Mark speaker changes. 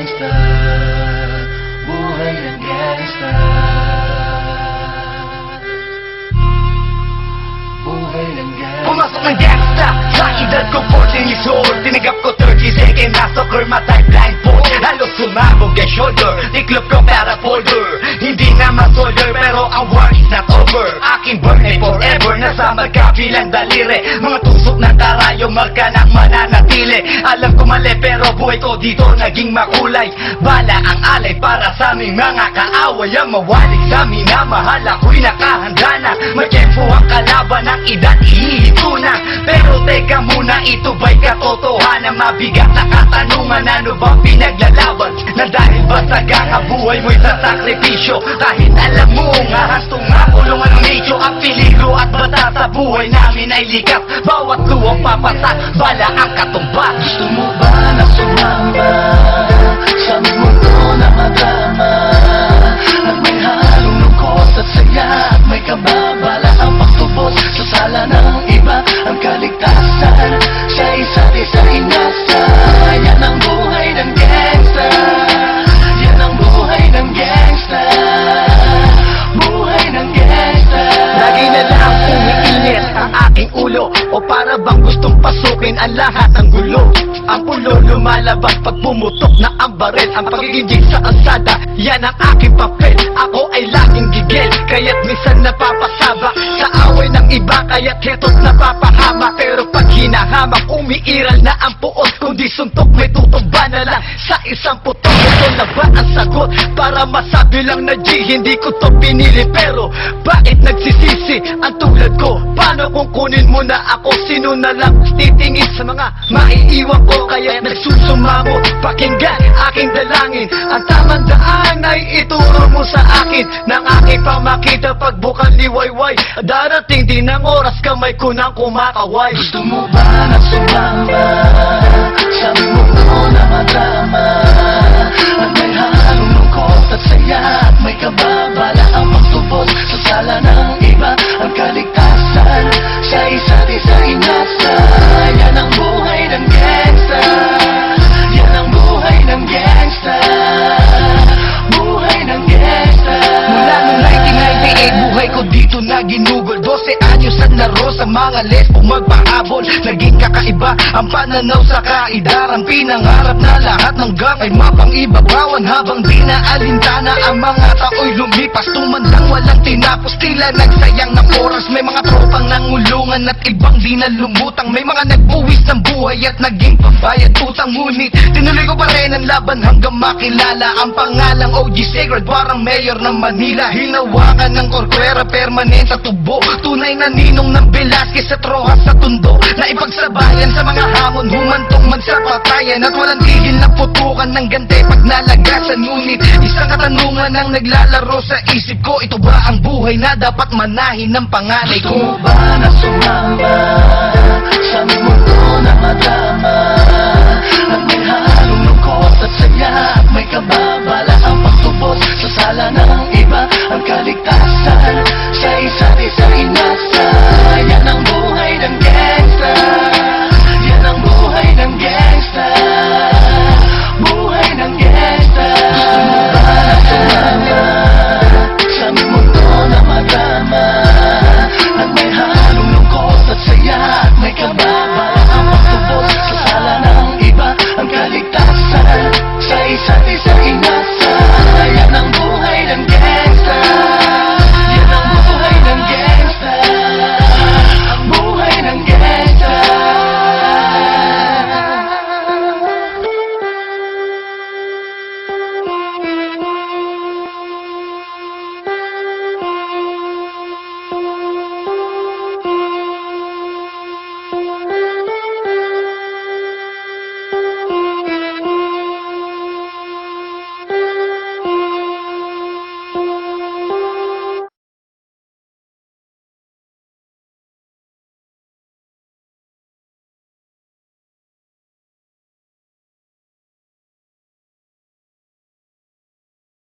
Speaker 1: gangsta, buhay ng gangsta, buhay ng gangsta.
Speaker 2: Pumasok ng gangsta sa edad ko 14 years old. Tinigap ko 30 second na soccer, matay blindfold. Halos sumabog ang shoulder, tiklop ko para folder. Hindi naman soldier pero ang war is not over. Aking birthday forever, nasa magkabilang daliri. Mga tusok ng tarayo, marka ng mananatili. Alam ko mali pero buhay ko dito naging makulay. Bala ang alay para sa aming mga kaaway. Ang mawalig sa amin na mahal ako'y nakahanda na. May tempo ang kalaban ng edad, ihihito na. Pero teka muna, ito ba'y katotohanan? Mabigat na katanungan, ano bang pinaglalaban? Na dahil ba sa buhay mo'y sa sakripisyo? Kahit alam mo nga hastong nga kulungan ng medyo. Ang peligro at bata sa buhay namin ay likas. Bawat luwang papasak, bala ang katumbas.
Speaker 1: Gusto mo ba na sumama sa mundo na madrama? At may halong lungkot at saya, at may kababala ang pagtubos sa sala ng iba. Ang kaligtasan sa isa't isa inasa. Yan ang buhay ng gangsta, yan ang buhay ng gangsta, buhay ng gangsta.
Speaker 2: Lagi na lang umiinit ang aking ulo, o para bang gustong pasukin ang lahat ng gulo. Ang pulo lumalabas pag pumutok na ang baril. Ang pagiging sa kalsada, yan ang aking papel. Ako ay laging gigil, kaya't minsan napapasaba sa away ng iba, kaya't heto't napapahama. Pero pag hinahamak, umiiral na ang puot. Kundi suntok, may tutumba na lang sa isang putok. Ito na ba ang sagot? Para masabi lang na G, hindi ko to pinili. Pero bakit nagsisisi ang tulad ko? Paano kung kunin mo na ako? Sino na lang titingin sa mga maiiwan ko? Kaya nagsusumamo, pakinggan aking dalangin. Ang tamang daan ay ituro mo sa akin, nang aking pamakita pagbukan liwayway. Darating din ang oras, kamay ko nang kumakaway.
Speaker 1: Gusto mo ba na sumama sa mundo na madrama? At may halong lungkot at saya, at may kababala ang pagtubos sa sala ng iba. Ang kaligtasan sa isa't isa inasa. Yan ang buhay ng gangsta, yan ang buhay ng gangsta, buhay ng gangsta.
Speaker 2: Mula noong 1998, buhay ko dito na ginugol. 12 anyos at laro sa mga lesbong magpahabol. Naging kakaiba ang pananaw sa kaidaran. Pinangarap na lahat ng gang ay mapang-ibabawan. Habang di na alintana ang mga tao'y lumipas, tumandang walang tinapos, tila nagsayang ng oras. May mga tropang nangulungan at ibang di na lumutang. May mga nagbuwis ng buhay at naging pambayad utang. Ngunit tinuloy ko pa rin ang laban hanggang makilala ang pangalang OG Sacred, parang mayor ng Manila. Hinawakan ng korkwera, permanent sa tubo. Tunay na ninong ng Velasquez at Rojas sa tundo, na ipagsabayan sa mga hamon, humantong man sa patayan. At walang tigil na putukan ng gante pag nalagasan. Ngunit isang katanungan ang naglalaro sa isip ko, ito ba ang buhay na dapat manahin ng panganay
Speaker 1: Gusto
Speaker 2: ko?
Speaker 1: mo ba na sumama sa mundo na madrama? At may halong lungkot at saya,